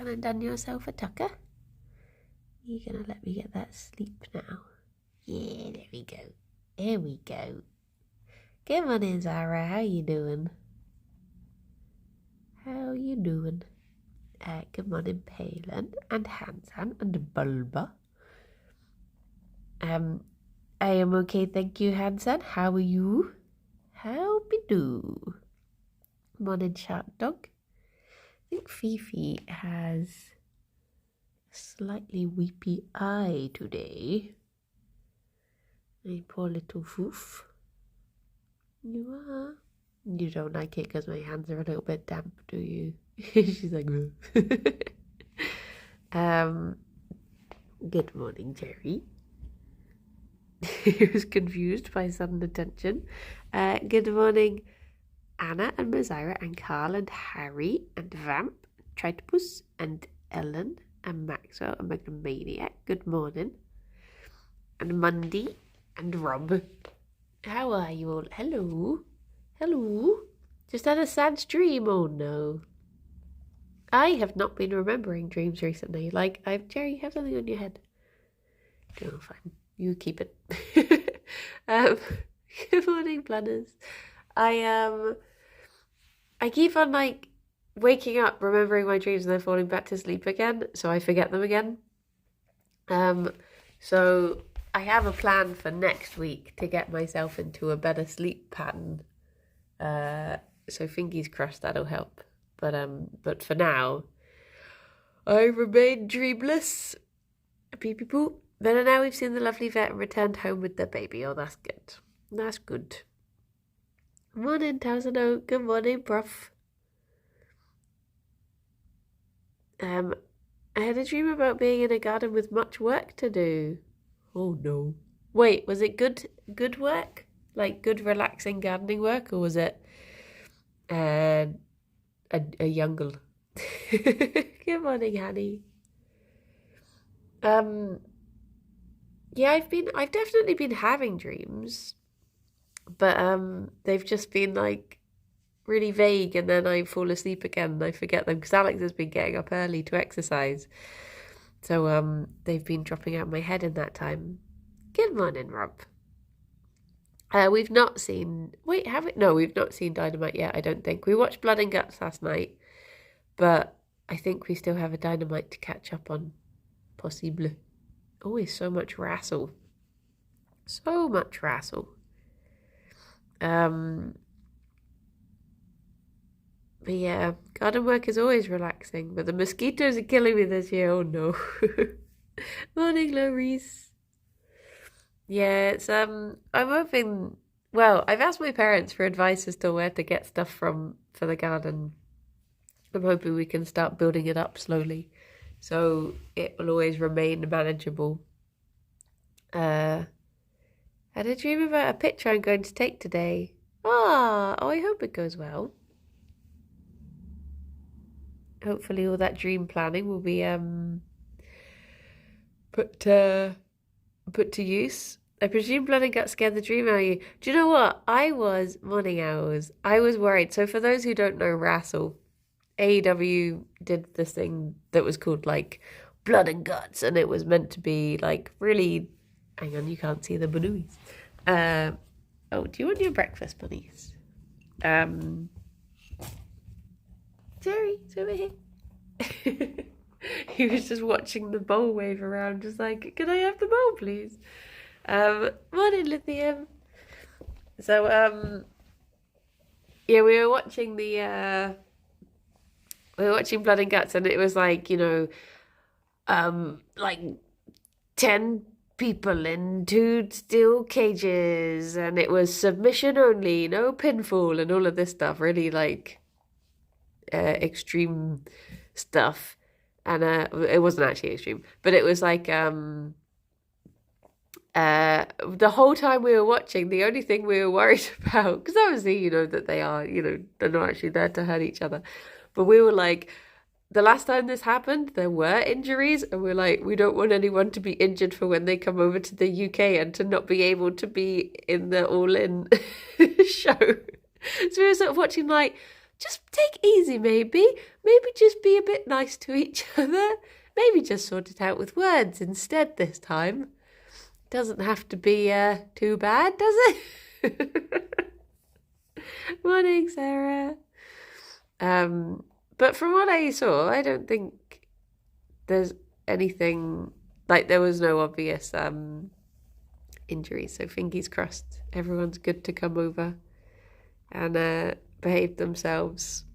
gone and done yourself a tucker? You're gonna let me get that sleep now? Yeah, there we go. There we go. Good morning, Zara. How you doing? How you doing? Good morning, Palin and Hansan and Bulba. I am okay, thank you, Hansan. How are you? How be do? Morning, Shark Dog. I think Fifi has a slightly weepy eye today. My poor little foof. You are. You don't like it because my hands are a little bit damp, do you? She's like, good morning, Gerry. He was confused by sudden attention. Good morning, Anna and Mozira and Carl and Harry and Vamp, Tritopus and Ellen and Maxwell and Megalomaniac. Good morning. And Mundy and Rob. How are you all? Hello. Hello. Just had a sad dream. Oh no. I have not been remembering dreams recently. Like, Gerry, you have something on your head. Oh, fine. You keep it. Good morning, planners. I keep on like waking up, remembering my dreams, and then falling back to sleep again, so I forget them again. So I have a plan for next week to get myself into a better sleep pattern. So fingers crossed that'll help. But for now, I remain dreamless. Beep beep boop. Then now we've seen the lovely vet and returned home with the baby. Oh, that's good. That's good. Morning, Thousand Oak. Good morning, Prof. I had a dream about being in a garden with much work to do. Oh no. Wait, was it good work? Like good relaxing gardening work, or was it a jungle? Good morning, Hanny. Yeah, I've definitely been having dreams, but they've just been like really vague, and then I fall asleep again and I forget them because Alex has been getting up early to exercise, so they've been dropping out of my head in that time. Good morning, Rob. We've not seen. Wait, have we? No, we've not seen Dynamite yet. I don't think we watched Blood and Guts last night, but I think we still have a Dynamite to catch up on, possible. Always so much wrestle. So much wrestle. But yeah, garden work is always relaxing, but the mosquitoes are killing me this year. Oh no. Morning, Loris. Yeah, it's I'm hoping. Well, I've asked my parents for advice as to where to get stuff from for the garden. I'm hoping we can start building it up slowly, so it will always remain manageable. I had a dream about a picture I'm going to take today. Oh, I hope it goes well. Hopefully all that dream planning will be put to use. I presume Blood and Guts scared the dream out of you. Do you know what? Morning hours. I was worried. So for those who don't know wrestle, AEW did this thing that was called like Blood and Guts, and it was meant to be like really. Hang on, you can't see the bunnies. Oh, do you want your breakfast, bunnies? Jerry, it's over here. He was just watching the bowl wave around, just like, can I have the bowl, please? Morning, Lithium. So, yeah, we were watching Blood and Guts, and it was like, like 10 people in 2 steel cages, and it was submission only, no pinfall, and all of this stuff, really like extreme stuff. And it wasn't actually extreme, but it was like the whole time we were watching, the only thing we were worried about, because obviously that they are, they're not actually there to hurt each other, but we were like, the last time this happened, there were injuries, and we're like, we don't want anyone to be injured for when they come over to the UK and to not be able to be in the All In show. So we were sort of watching like just take it easy, maybe. Maybe just be a bit nice to each other. Maybe just sort it out with words instead this time. Doesn't have to be too bad, does it? Morning, Sarah. But from what I saw, I don't think there's anything, like there was no obvious injuries. So fingers crossed, everyone's good to come over and behave themselves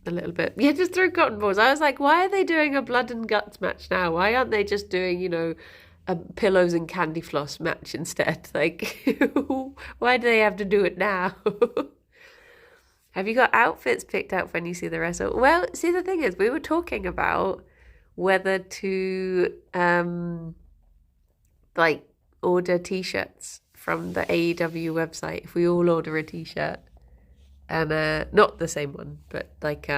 a little bit. Yeah, just throw cotton balls. I was like, why are they doing a blood and guts match now? Why aren't they just doing, a pillows and candy floss match instead? Like, why do they have to do it now? Have you got outfits picked out when you see the wrestle? Well, see, the thing is, we were talking about whether to like order t-shirts from the AEW website. If we all order a t-shirt, and not the same one, but like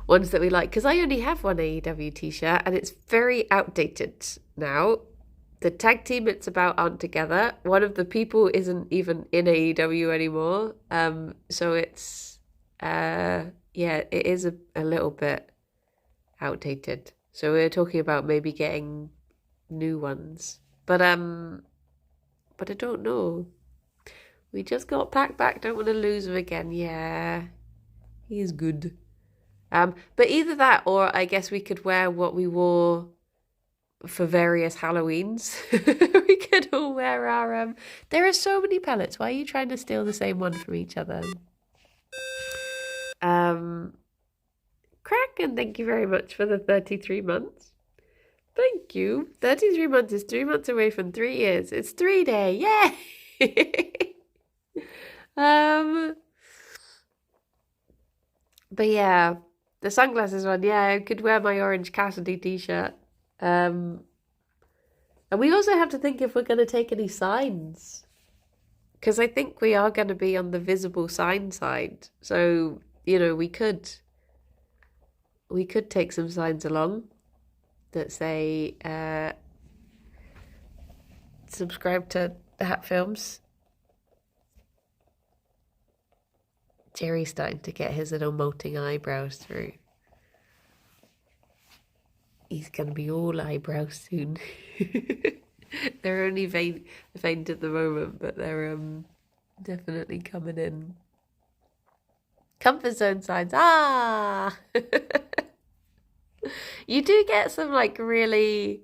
ones that we like, because I only have one AEW t-shirt and it's very outdated now. The tag team it's about aren't together. One of the people isn't even in AEW anymore. So it's it is a little bit outdated. So we're talking about maybe getting new ones. But I don't know. We just got Pac back, don't want to lose him again. Yeah. He's good. But either that or I guess we could wear what we wore for various Halloweens. We could all wear our there are so many pellets. Why are you trying to steal the same one from each other? Kraken, thank you very much for the 33 months. Thank you. 33 months is 3 months away from 3 years. It's 3 day. Yay! But yeah, the sunglasses one, yeah, I could wear my Orange Cassidy t-shirt. And we also have to think if we're going to take any signs, because I think we are going to be on the visible sign side. So, we could take some signs along that say subscribe to Hat Films. Gerry's starting to get his little molting eyebrows through. He's going to be all eyebrows soon. They're only faint at the moment, but they're definitely coming in. Comfort zone signs. Ah! You do get some like really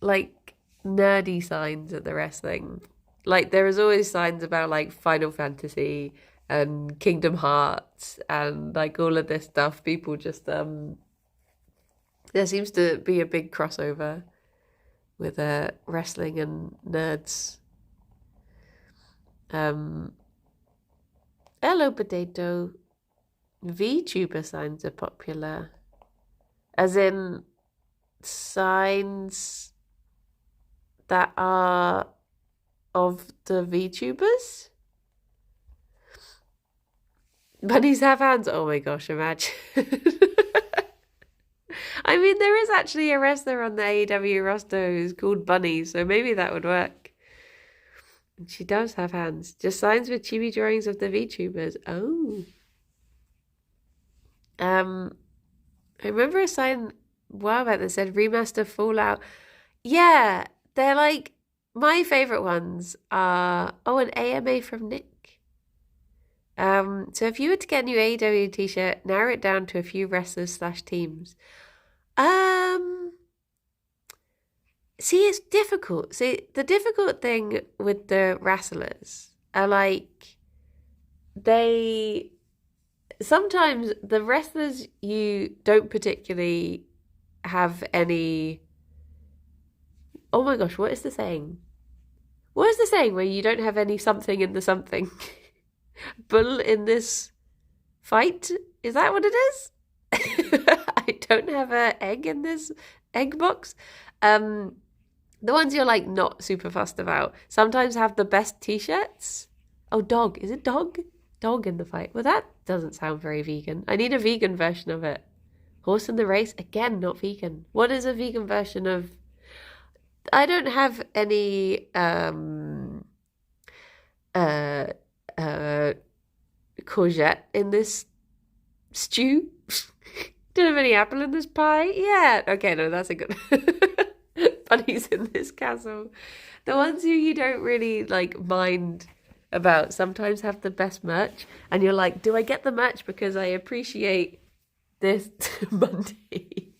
like nerdy signs at the wrestling. Like there is always signs about like Final Fantasy and Kingdom Hearts and like all of this stuff. People just there seems to be a big crossover with wrestling and nerds. Hello, Potato. VTuber signs are popular. As in signs that are of the VTubers? Bunnies have hands. Oh my gosh, imagine. I mean, there is actually a wrestler on the AEW roster who's called Bunny, so maybe that would work. And she does have hands. Just signs with chibi drawings of the VTubers. Oh. I remember a sign a while back that said Remaster Fallout. Yeah, they're like, my favourite ones are, an AMA from Nick. So if you were to get a new AEW t-shirt, narrow it down to a few wrestlers / teams. See, it's difficult. See, the difficult thing with the wrestlers are like, sometimes the wrestlers you don't particularly have any. Oh my gosh, what is the saying? What is the saying where you don't have any something in the something? Bull in this fight? Is that what it is? I don't have an egg in this egg box. The ones you're like not super fussed about sometimes have the best t-shirts. Oh, dog. Is it dog? Dog in the fight. Well, that doesn't sound very vegan. I need a vegan version of it. Horse in the race? Again, not vegan. What is a vegan version of... I don't have any uh, uh, courgette in this stew. Don't have any apple in this pie. Yeah. Okay, no, that's a good. Bunnies in this castle. The ones who you don't really like mind about sometimes have the best merch, and you're like, do I get the merch because I appreciate this Monday?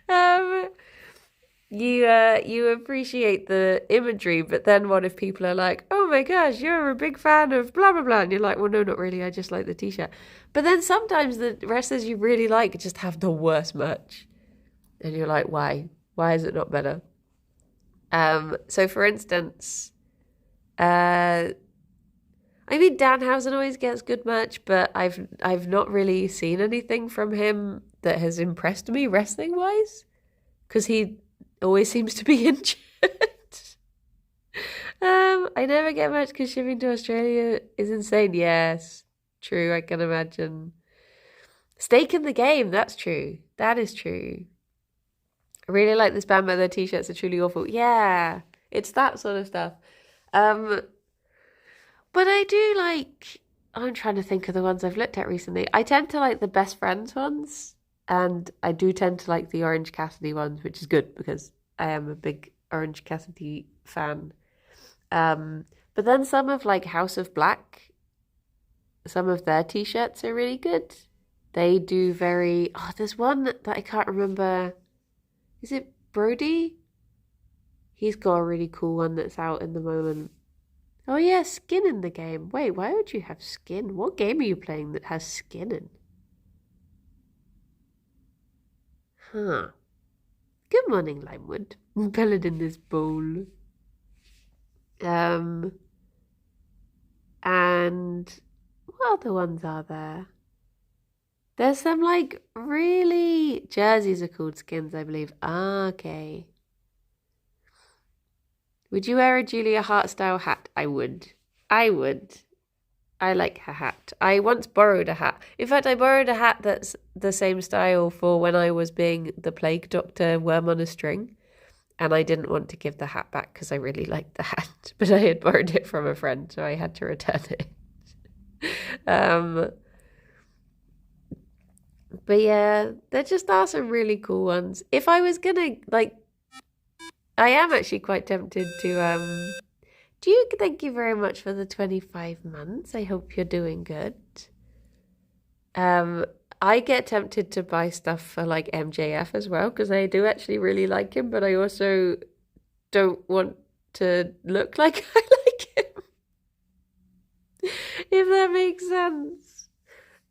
um, you appreciate the imagery, but then what if people are like, oh my gosh, you're a big fan of blah blah blah, and you're like, well, no, not really. I just like the t-shirt. But then sometimes the wrestlers you really like just have the worst merch, and you're like, why? Why is it not better? So for instance, I mean, Danhausen always gets good merch, but I've not really seen anything from him that has impressed me wrestling wise, because he always seems to be injured. I never get much because shipping to Australia is insane. Yes, true. I can imagine. Stake in the game. That's true. That is true. I really like this band, but their t-shirts are truly awful. Yeah, it's that sort of stuff. But I do like. I'm trying to think of the ones I've looked at recently. I tend to like the best friends ones, and I do tend to like the Orange Cassidy ones, which is good because I am a big Orange Cassidy fan. But then some of like House of Black, some of their t-shirts are really good. They do very. Oh, there's one that I can't remember. Is it Brody? He's got a really cool one that's out in the moment. Oh yeah, skin in the game. Wait, why would you have skin? What game are you playing that has skin in? Huh. Good morning, Limewood. Pellet in this bowl. And what other ones are there? There's some like really jerseys are called skins, I believe. Ah, okay. Would you wear a Julia Hart style hat? I would. I would. I like her hat. I once borrowed a hat. In fact, I borrowed a hat that's the same style for when I was being the plague doctor worm on a string. And I didn't want to give the hat back because I really liked the hat. But I had borrowed it from a friend, so I had to return it. But yeah, there just are some really cool ones. If I was gonna like, I am actually quite tempted to thank you very much for the 25 months. I hope you're doing good. I get tempted to buy stuff for like MJF as well because I do actually really like him, but I also don't want to look like I like him. If that makes sense.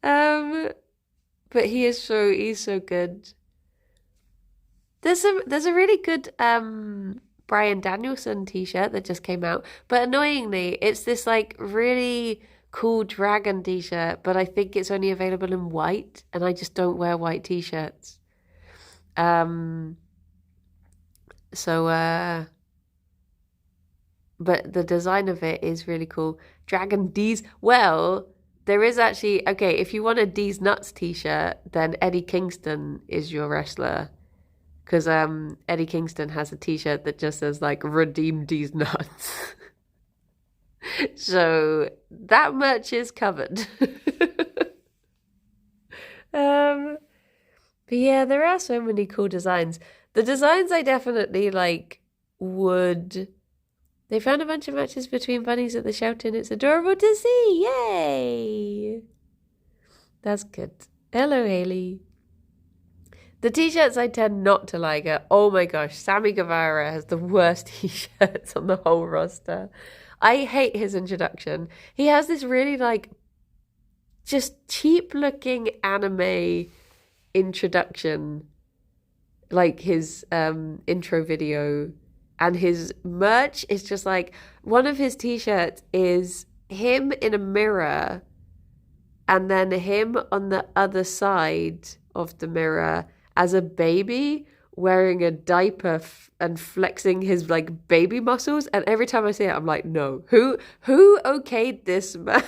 But he's so good. There's a really good Bryan Danielson t-shirt that just came out, but annoyingly, it's this like really cool dragon t-shirt, but I think it's only available in white, and I just don't wear white t-shirts. But the design of it is really cool. Dragon D's. Well, there is actually okay. If you want a D's Nuts t-shirt, then Eddie Kingston is your wrestler. Because Eddie Kingston has a t-shirt that just says like redeem D's Nuts. So that merch is covered. But yeah, there are so many cool designs. The designs I definitely like would. They found a bunch of matches between bunnies at the Shoutin'. It's adorable to see. Yay! That's good. Hello, Haley. The t-shirts I tend not to like are, oh my gosh, Sammy Guevara has the worst t-shirts on the whole roster. I hate his introduction. He has this really like just cheap looking anime introduction, like his intro video, and his merch is just like, one of his t-shirts is him in a mirror and then him on the other side of the mirror as a baby wearing a diaper and flexing his like baby muscles, and every time I see it I'm like, no, who okayed this match?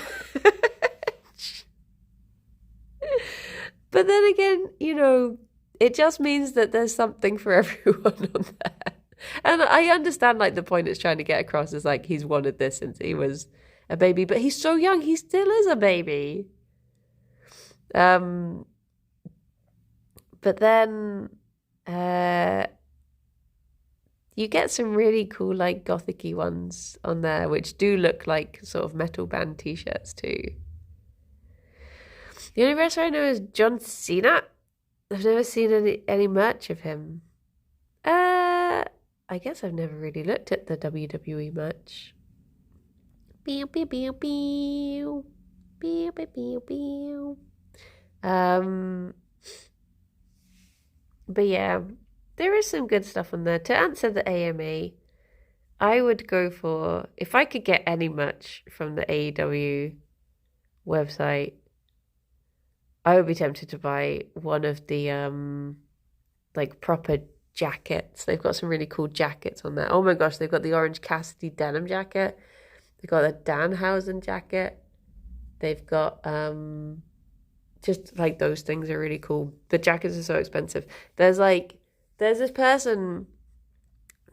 But then again, you know, it just means that there's something for everyone on there. And I understand like the point it's trying to get across is like he's wanted this since he was a baby, but he's so young, he still is a baby. Um, but then uh you get some really cool like gothic-y ones on there, which do look like sort of metal band t-shirts too. The only wrestler I know is John Cena. I've never seen any merch of him. I guess I've never really looked at the WWE merch. Pew, pew, pew, pew. Pew, pew, pew, pew. But yeah, there is some good stuff on there. To answer the AMA, I would go for, if I could get any merch from the AEW website, I would be tempted to buy one of the like proper jackets. They've got some really cool jackets on there. Oh my gosh, they've got the Orange Cassidy denim jacket. They've got the Danhausen jacket. They've got just like those things are really cool. The jackets are so expensive. There's this person,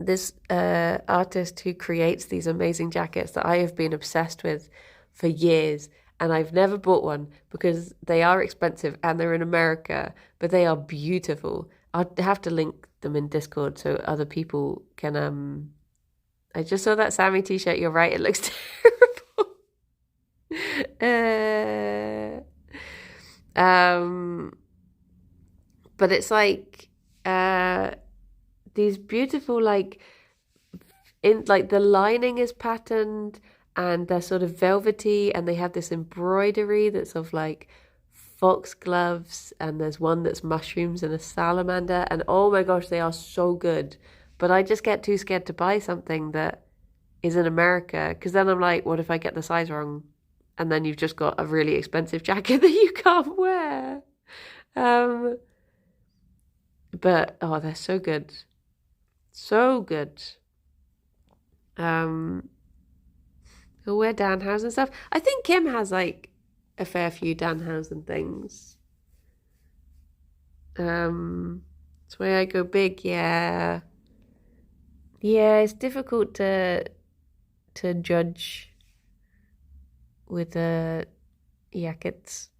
this artist who creates these amazing jackets that I have been obsessed with for years, and I've never bought one because they are expensive and they're in America, but they are beautiful. I'll have to link them in Discord so other people can I just saw that Sammy t-shirt. You're right, it looks terrible. But it's like these beautiful like in like the lining is patterned and they're sort of velvety and they have this embroidery that's of like foxgloves and there's one that's mushrooms and a salamander and oh my gosh, they are so good. But I just get too scared to buy something that is in America because then I'm like, what if I get the size wrong? And then you've just got a really expensive jacket that you can't wear. But oh, they're so good. So good. He'll wear Danhausen stuff. I think Kim has like a fair few Danhausen things. It's where I go big, yeah. Yeah, it's difficult to judge with the jackets.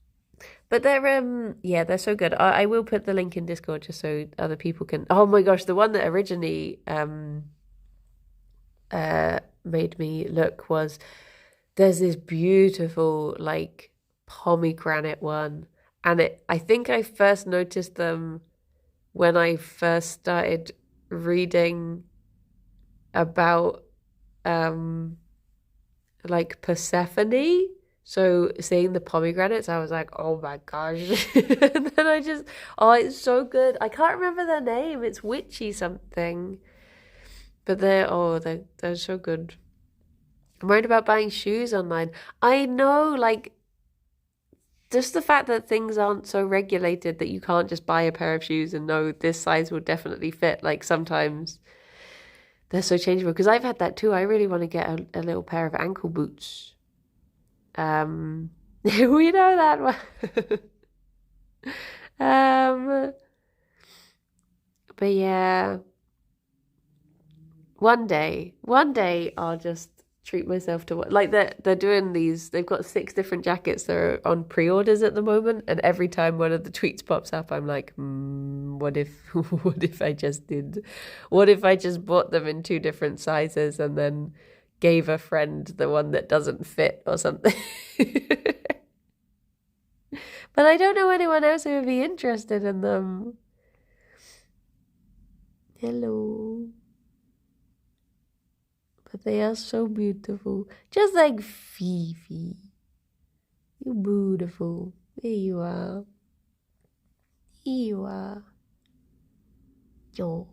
But they're so good. I will put the link in Discord just so other people can. Oh my gosh, the one that originally made me look was there's this beautiful like pomegranate one, and I think I first noticed them when I first started reading about like Persephone. So seeing the pomegranates, I was like, oh my gosh. And then it's so good. I can't remember their name. It's witchy something. But they're so good. I'm worried about buying shoes online. I know, like, just the fact that things aren't so regulated that you can't just buy a pair of shoes and know this size will definitely fit. Like sometimes they're so changeable. Because I've had that too. I really want to get a little pair of ankle boots. We know that one. But yeah, one day I'll just treat myself to what, like they're doing these. They've got 6 different jackets that are on pre-orders at the moment, and every time one of the tweets pops up, I'm like, what if I just did? What if I just bought them in 2 different sizes and then gave a friend the one that doesn't fit or something? But I don't know anyone else who would be interested in them. Hello. But they are so beautiful. Just like Fifi. You're beautiful. Here you are. Here you are. Oh.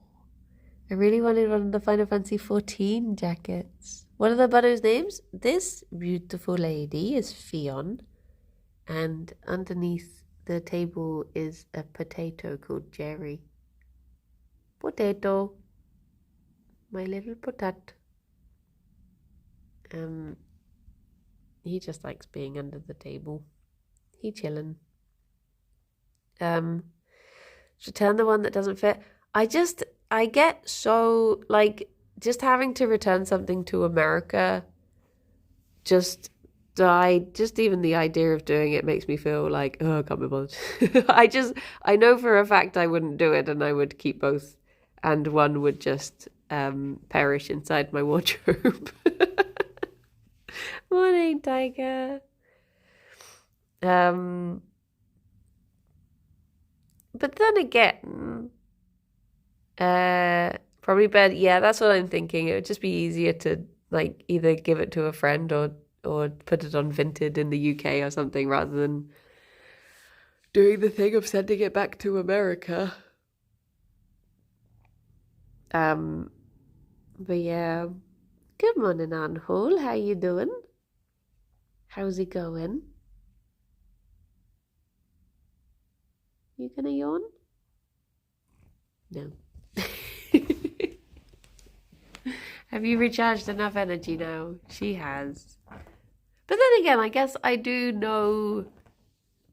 I really wanted one of the Final Fantasy 14 jackets. What are the Butters' names? This beautiful lady is Ffion. And underneath the table is a potato called Gerry. Potato. My little potato. He just likes being under the table. He chillin'. Return the one that doesn't fit. I just I get so like just having to return something to America, just just even the idea of doing it makes me feel like, oh, I can't be bothered. I know for a fact I wouldn't do it and I would keep both and one would just perish inside my wardrobe. Morning, Tiger. Um, but then again, probably better. Yeah, that's what I'm thinking. It would just be easier to like either give it to a friend or put it on Vinted in the UK or something rather than doing the thing of sending it back to America. Um, but yeah. Good morning, Anhole. How you doing? How's it going? You gonna yawn? No. Have you recharged enough energy now? She has. But then again, I guess I do know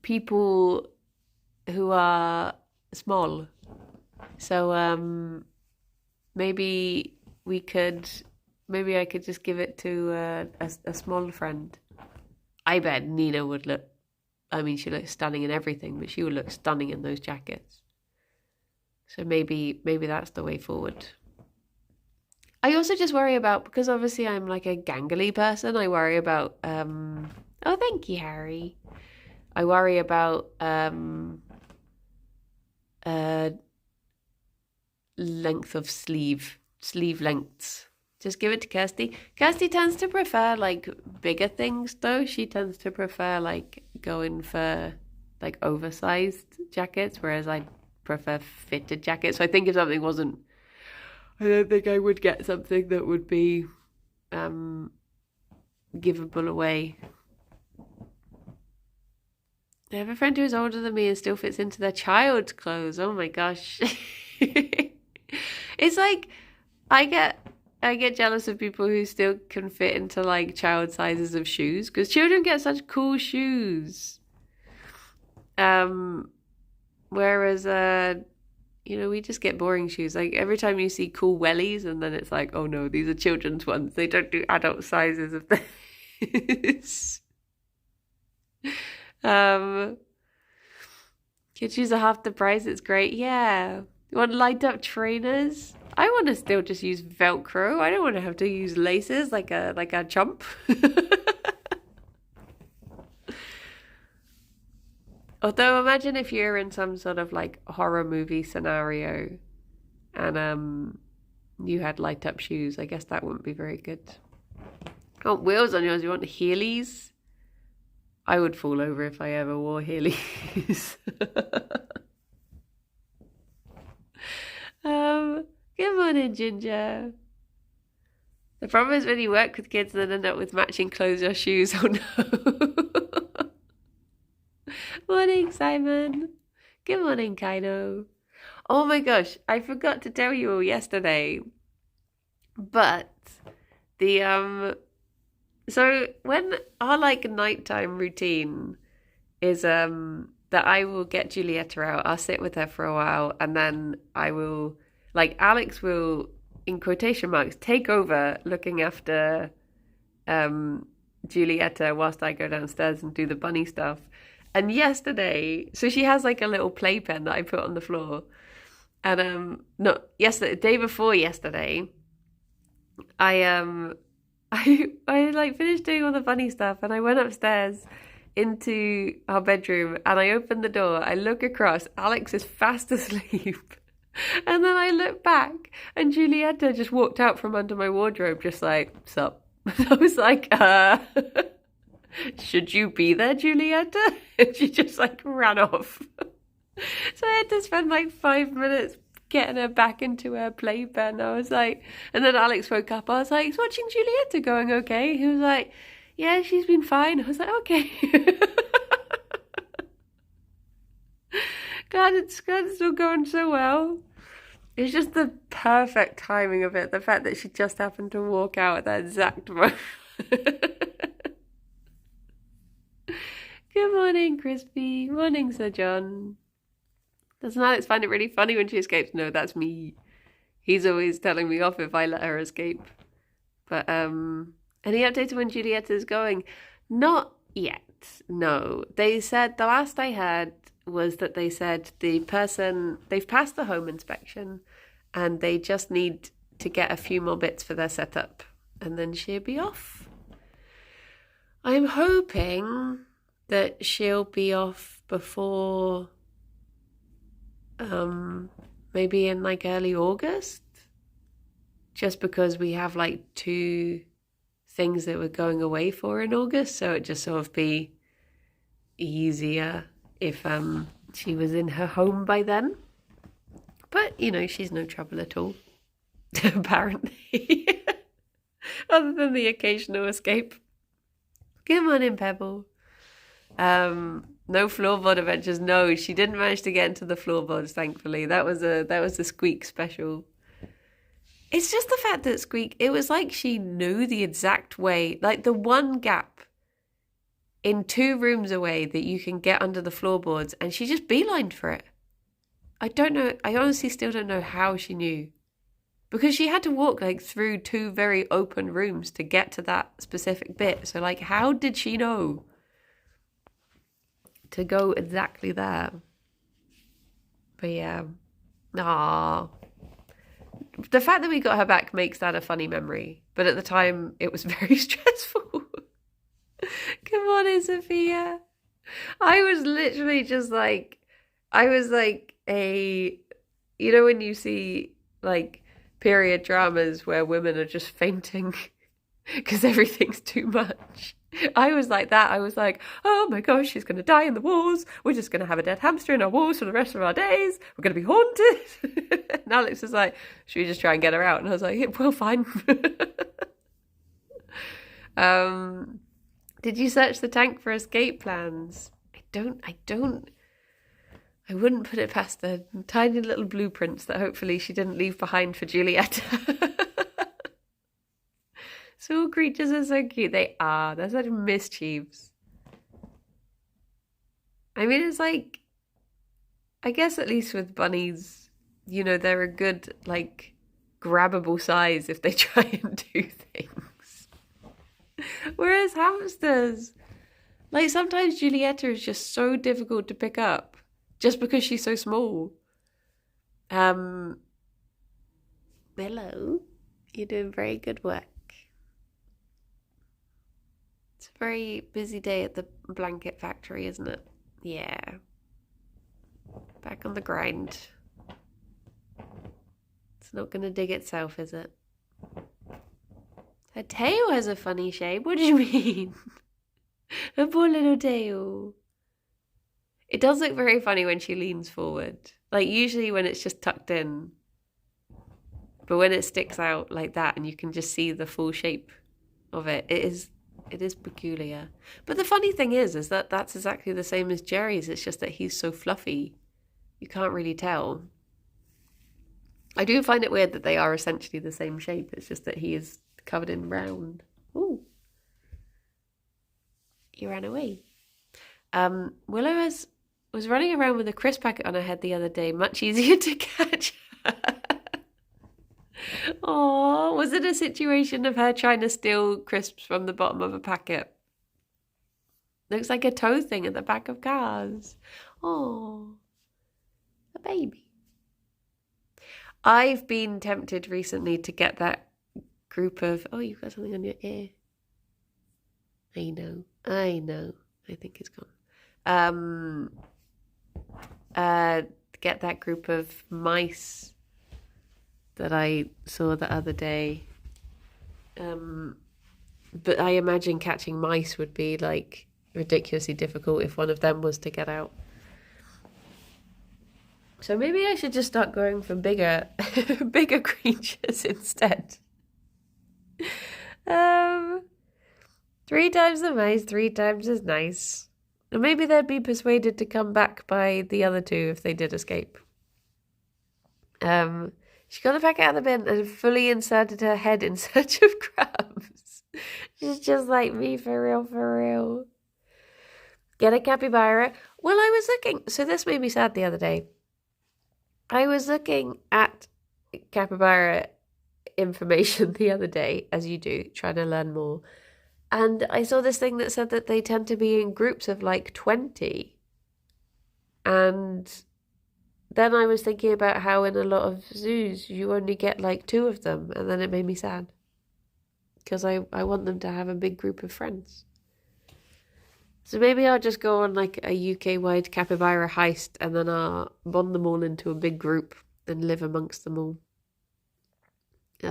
people who are small. So maybe we could maybe I could just give it to a small friend. I bet Nina would look, I mean, she looks stunning in everything, but she would look stunning in those jackets. So maybe that's the way forward. I also just worry about, because obviously I'm like a gangly person, I worry about, oh, thank you, Harry. I worry about uh, length of sleeve lengths. Just give it to Kirsty. Kirsty tends to prefer like bigger things though. She tends to prefer like going for like oversized jackets, whereas I prefer fitted jackets. So I think if something wasn't, I don't think I would get something that would be givable away. I have a friend who is older than me and still fits into their child's clothes. Oh my gosh. It's like I get jealous of people who still can fit into like child sizes of shoes because children get such cool shoes. Whereas we just get boring shoes. Like every time you see cool wellies and then it's like, oh no, these are children's ones. They don't do adult sizes of this. Kids shoes are half the price. It's great. Yeah. You want light up trainers? I want to still just use Velcro. I don't want to have to use laces like a chump. Although imagine if you're in some sort of like horror movie scenario and you had light up shoes. I guess that wouldn't be very good. You want wheels on yours? You want Heelys? I would fall over if I ever wore Heelys. Good morning, Ginger. The problem is when you work with kids and then end up with matching clothes or shoes. Oh no. Morning, Simon. Good morning, Kaido. Oh my gosh, I forgot to tell you all yesterday. But so when our like nighttime routine is that I will get Giulietta out, I'll sit with her for a while, and then I will like Alex will, in quotation marks, take over looking after Giulietta whilst I go downstairs and do the bunny stuff. And yesterday, so she has like a little playpen that I put on the floor. And no, yesterday, the day before yesterday, I I like finished doing all the bunny stuff and I went upstairs into our bedroom and I opened the door. I look across, Alex is fast asleep. And then I look back and Giulietta just walked out from under my wardrobe just like, sup? I was like, should you be there, Giulietta? And she just like ran off. So I had to spend like 5 minutes getting her back into her playpen. I was like, and then Alex woke up. I was like, is watching Giulietta going okay? He was like, yeah, she's been fine. I was like, okay. Glad it's all going so well. It's just the perfect timing of it. The fact that she just happened to walk out at that exact moment. Good morning, Crispy. Morning, Sir John. Doesn't Alex find it really funny when she escapes? No, that's me. He's always telling me off if I let her escape. But any updates on when Julieta's going? Not yet. No. They said the last I heard was that they said they've passed the home inspection and they just need to get a few more bits for their setup and then she'll be off. I'm hoping that she'll be off before maybe in like early August, just because we have like 2 things that we're going away for in August, so it'd just sort of be easier if she was in her home by then. But you know, she's no trouble at all apparently. Other than the occasional escape. Come on in, Pebble. No floorboard adventures. No, she didn't manage to get into the floorboards, thankfully. That was a Squeak special. It's just the fact that Squeak, it was like she knew the exact way, like the one gap in 2 rooms away that you can get under the floorboards, and she just beelined for it. I don't know, I honestly still don't know how she knew. Because she had to walk like through 2 very open rooms to get to that specific bit. So like, how did she know to go exactly there? But yeah, the fact that we got her back makes that a funny memory. But at the time, it was very stressful. Come on in, Sophia. I was literally just like, I was like you know when you see like period dramas where women are just fainting because everything's too much. I was like that. I was like, oh my gosh, she's going to die in the walls. We're just going to have a dead hamster in our walls for the rest of our days. We're going to be haunted. And Alex was like, should we just try and get her out? And I was like, yeah, well, fine. Did you search the tank for escape plans? I wouldn't put it past the tiny little blueprints that hopefully she didn't leave behind for Julieta. Small creatures are so cute. They are. They're such mischiefs. I mean, it's like, I guess at least with bunnies, you know, they're a good, like, grabbable size if they try and do things. Whereas hamsters, like, sometimes Julieta is just so difficult to pick up just because she's so small. Hello. You're doing very good work. It's a very busy day at the blanket factory, isn't it? Yeah. Back on the grind. It's not going to dig itself, is it? Her tail has a funny shape. What do you mean? Her poor little tail. It does look very funny when she leans forward. Like usually when it's just tucked in. But when it sticks out like that and you can just see the full shape of it, it is peculiar. But the funny thing is that that's exactly the same as Gerry's. It's just that he's so fluffy. You can't really tell. I do find it weird that they are essentially the same shape. It's just that he is covered in brown. Ooh. He ran away. Willow was running around with a crisp packet on her head the other day. Much easier to catch her. Oh, was it a situation of her trying to steal crisps from the bottom of a packet? Looks like a toe thing at the back of cars. Oh, a baby. I've been tempted recently to get that group of... Oh, you've got something on your ear. I know. I think it's gone. Get that group of mice that I saw the other day. But I imagine catching mice would be like ridiculously difficult if one of them was to get out. So maybe I should just start going for bigger creatures instead. 3 times the mice, 3 times as nice. And maybe they'd be persuaded to come back by the other 2 if they did escape. She got the packet out of the bin and fully inserted her head in search of crumbs. She's just like me, for real. Get a capybara. Well, I was looking... So this made me sad the other day. I was looking at capybara information the other day, as you do, trying to learn more. And I saw this thing that said that they tend to be in groups of like 20. And then I was thinking about how in a lot of zoos you only get like 2 of them, and then it made me sad. Because I want them to have a big group of friends. So maybe I'll just go on like a UK-wide capybara heist and then I'll bond them all into a big group and live amongst them all. We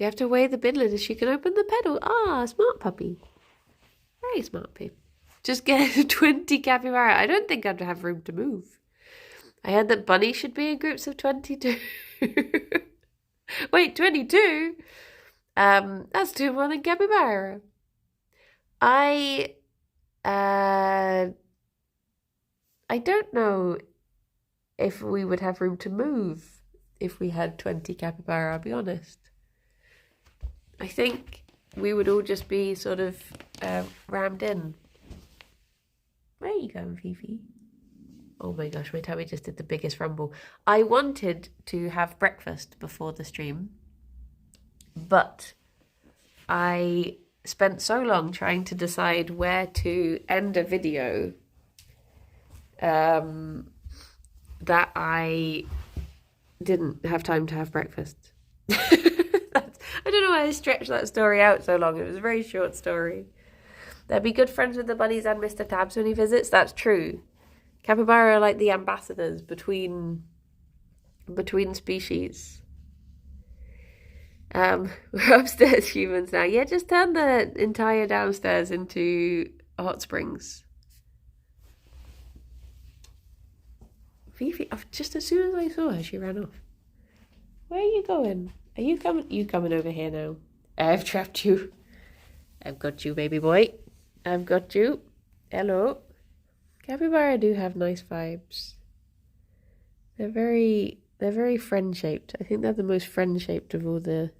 have to weigh the bin lid as she can open the pedal. Ah, smart puppy. Very smart puppy. Just get 20 capybara. I don't think I'd have room to move. I heard that bunnies should be in groups of 22. Wait, 22? That's 2 more than capybara. I don't know if we would have room to move if we had 20 capybara, I'll be honest. I think we would all just be sort of rammed in. Where are you going, Fifi? Oh my gosh, my tummy just did the biggest rumble. I wanted to have breakfast before the stream, but I spent so long trying to decide where to end a video that I didn't have time to have breakfast. I don't know why I stretched that story out so long. It was a very short story. They'll be good friends with the bunnies and Mr. Tabs when he visits. That's true. Capybara are like the ambassadors between species. We're upstairs humans now. Yeah, just turn the entire downstairs into hot springs. Fifi, just as soon as I saw her, she ran off. Where are you going? Are you coming? You coming over here now? I've trapped you. I've got you, baby boy. I've got you. Hello. Capybara do have nice vibes. They're very friend-shaped. I think they're the most friend-shaped of all the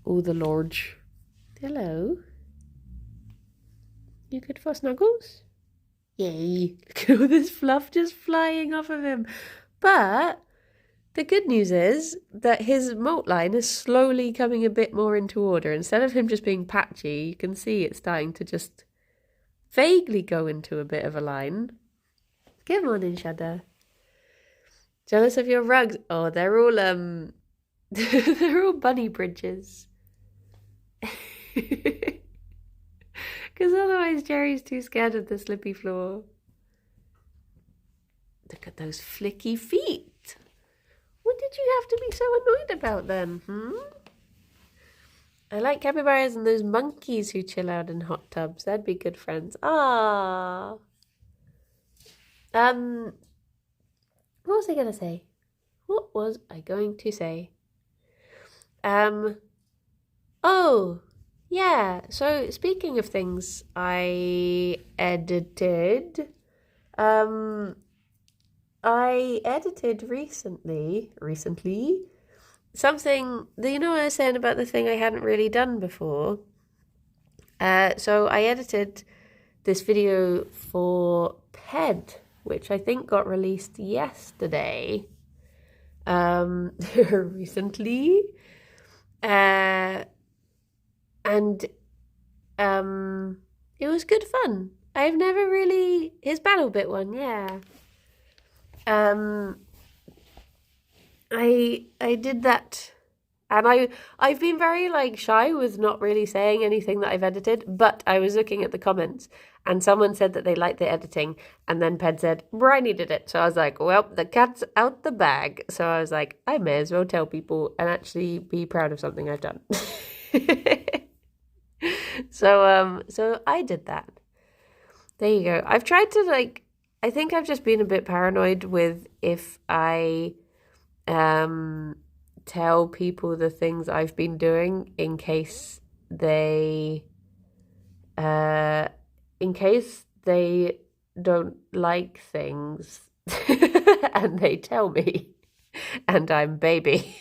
lodge. Hello. You good for snuggles? Yay. Look at all this fluff just flying off of him. But the good news is that his molt line is slowly coming a bit more into order. Instead of him just being patchy, you can see it's starting to just vaguely go into a bit of a line. Good morning, Shudder. Jealous of your rugs? Oh, they're all they're all bunny bridges. Because otherwise Jerry's too scared of the slippy floor. Look at those flicky feet. What did you have to be so annoyed about then, I like capybaras and those monkeys who chill out in hot tubs. That'd be good friends. Ah. What was I going to say? What was I going to say? Oh, yeah. So speaking of things I edited, I edited recently, something, you know what I was saying about the thing I hadn't really done before? So I edited this video for PED, which I think got released yesterday, recently. And it was good fun. I've never really, his battle bit one, yeah. I did that, and I've been very like shy with not really saying anything that I've edited, but I was looking at the comments and someone said that they liked the editing, and then Ped said Bryony did it, so I was like, well, the cat's out the bag, so I was like, I may as well tell people and actually be proud of something I've done. So I did that. There you go. I've tried to I think I've just been a bit paranoid with if I tell people the things I've been doing in case they don't like things and they tell me and I'm baby.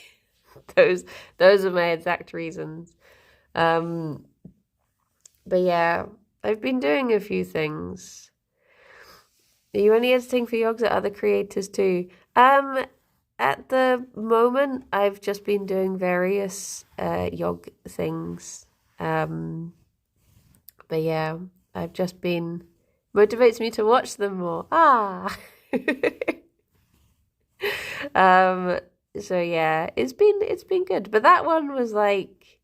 Those are my exact reasons. But yeah, I've been doing a few things. Are you only editing for Yogs or other creators too? at the moment, I've just been doing various yog things. Um, but yeah, I've just been motivates me to watch them more. Ah. Um, so yeah, it's been good. But that one was like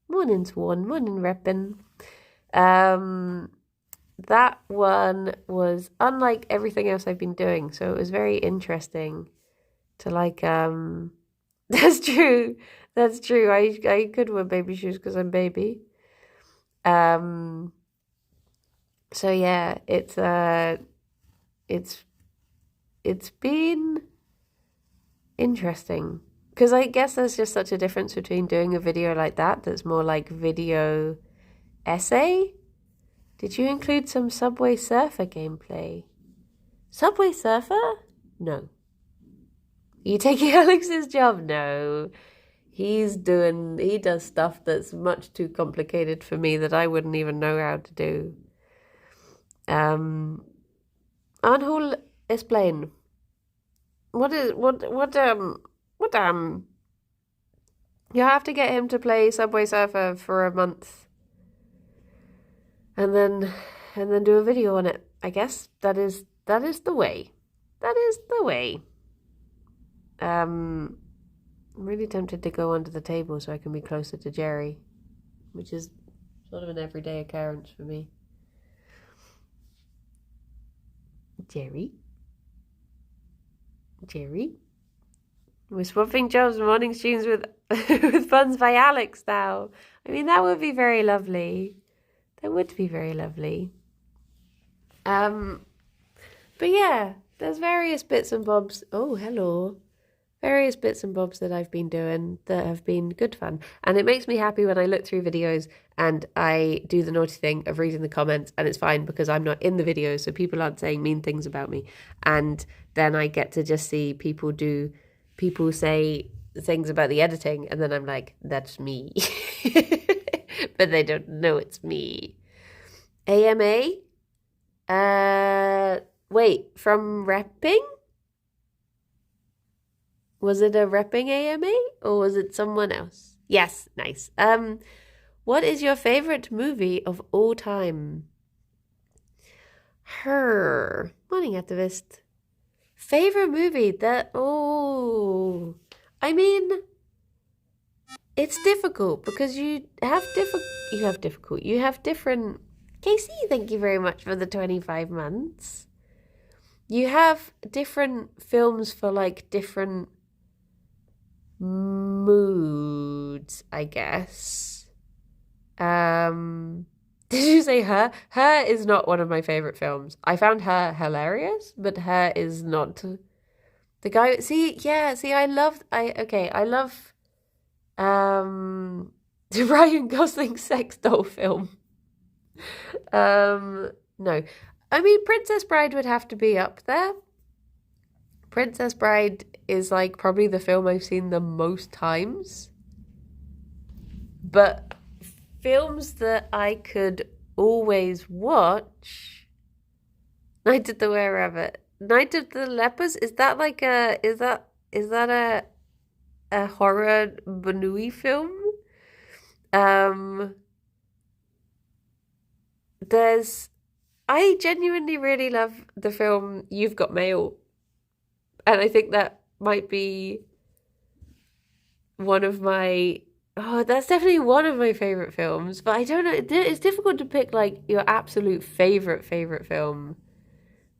morning Swan, morning reppin'. Um, that one was unlike everything else I've been doing, so it was very interesting to like that's true. That's true. I could wear baby shoes because I'm baby. Um so yeah, it's it's been interesting because I guess there's just such a difference between doing a video like that that's more like video essay. Did you include some Subway Surfer gameplay? Subway Surfer? No. You taking Alex's job? No. He does stuff that's much too complicated for me that I wouldn't even know how to do. Anhul, explain. What you have to get him to play Subway Surfer for a month and then do a video on it. I guess that is the way. That is the way. I'm really tempted to go under the table so I can be closer to Gerry, which is sort of an everyday occurrence for me. Gerry? We're swapping jobs, morning streams with with Buns by Alex now. I mean, that would be very lovely. That would be very lovely. But yeah, there's various bits and bobs. Oh, hello. Various bits and bobs that I've been doing that have been good fun. And it makes me happy when I look through videos and I do the naughty thing of reading the comments, and it's fine because I'm not in the video, so people aren't saying mean things about me. And then I get to just see people say things about the editing, and then I'm like, that's me. But they don't know it's me. AMA? Wait, from repping? Was it a repping AMA or was it someone else? Yes, nice. What is your favorite movie of all time? Her. Morning activist. Favorite movie that I mean, it's difficult because you have different Casey, thank you very much for the 25 months. You have different films for like different moods, I guess. Did you say Her? Her is not one of my favorite films. I found Her hilarious, but Her is not. The guy, I love the Ryan Gosling sex doll film. No. I mean, Princess Bride would have to be up there. Princess Bride is like probably the film I've seen the most times. But films that I could always watch. Night of the Were-Rabbit. Night of the Lepers, is that a horror Banui film? I genuinely really love the film You've Got Mail. And I think that might be that's definitely one of my favorite films. But I don't know, it's difficult to pick like your absolute favorite film.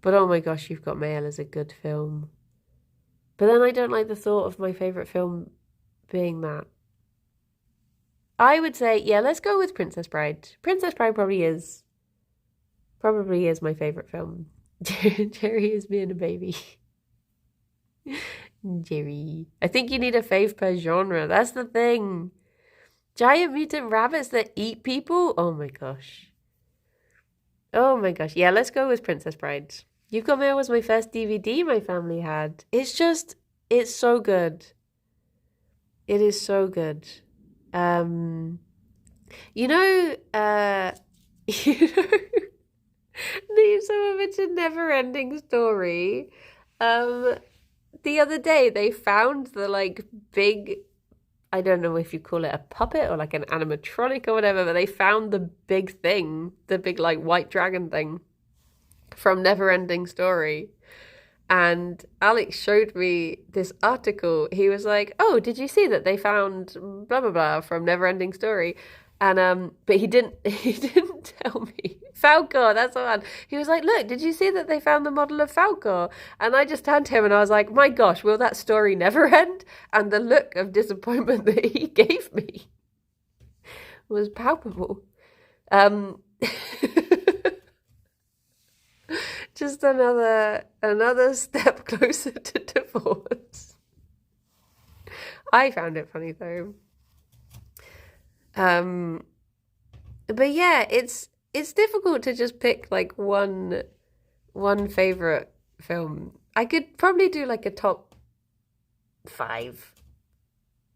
But oh my gosh, You've Got Mail is a good film. But then I don't like the thought of my favorite film being that. I would say, yeah, let's go with Princess Bride. Princess Bride probably is my favorite film. Gerry is being a baby. Gerry. I think you need a fave per genre. That's the thing. Giant mutant rabbits that eat people? Oh my gosh. Oh my gosh. Yeah, let's go with Princess Bride. You've Got Mail was my first DVD my family had. It's so good. It is so good. You know, Leave some of it's a never-ending story. the other day they found the like big, I don't know if you call it a puppet or like an animatronic or whatever, but they found the big thing, the big like white dragon thing from Neverending Story. And Alex showed me this article. He was like, "Oh, did you see that they found blah blah blah from Neverending Story?" And but he didn't he didn't tell me. Falcor, that's the one. He was like, "Look, did you see that they found the model of Falcor?" And I just turned to him and I was like, "My gosh, will that story never end?" And the look of disappointment that he gave me was palpable. Um Just another step closer to divorce. I found it funny though. Um, but yeah, it's difficult to just pick like one favorite film. I could probably do like a top five,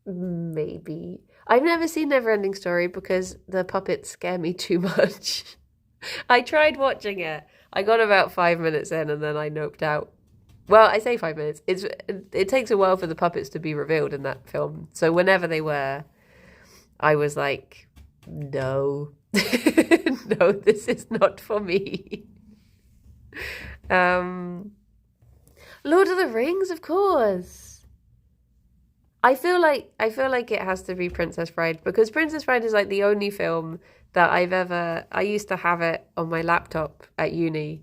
maybe. I've never seen Neverending Story because the puppets scare me too much. I tried watching it. I got about 5 minutes in and then I noped out. Well, I say 5 minutes. It takes a while for the puppets to be revealed in that film. So whenever they were, I was like, no, no, this is not for me. Um, Lord of the Rings, of course. I feel like it has to be Princess Bride because Princess Bride is like the only film that I used to have it on my laptop at uni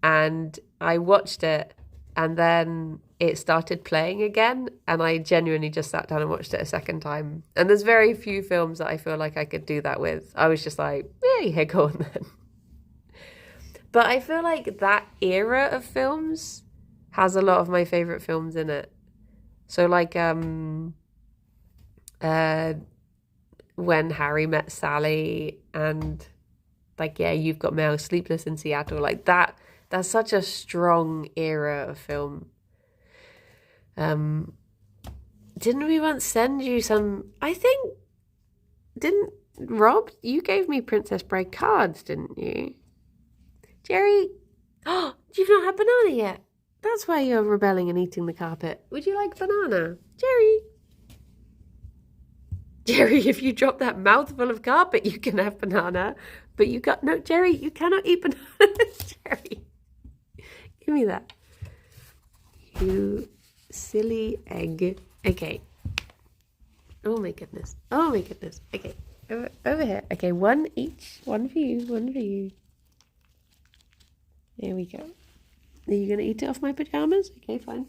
and I watched it and then it started playing again and I genuinely just sat down and watched it a second time. And there's very few films that I feel like I could do that with. I was just like, yeah, go on then. But I feel like that era of films has a lot of my favorite films in it. So like uh when Harry met Sally and like yeah, You've Got Mail, Sleepless in Seattle, like that's such a strong era of film. Um didn't we once send you some I think didn't Rob, you gave me Princess Bride cards, didn't you? Jerry, oh, you've not had banana yet. That's why you're rebelling and eating the carpet. Would you like banana? Jerry? Jerry, if you drop that mouthful of carpet, you can have banana. But you got no, Jerry, you cannot eat banana. Jerry, give me that. You silly egg. Okay. Oh my goodness. Oh my goodness. Okay. Over here. Okay, one each. One for you. One for you. There we go. Are you going to eat it off my pajamas? Okay, fine.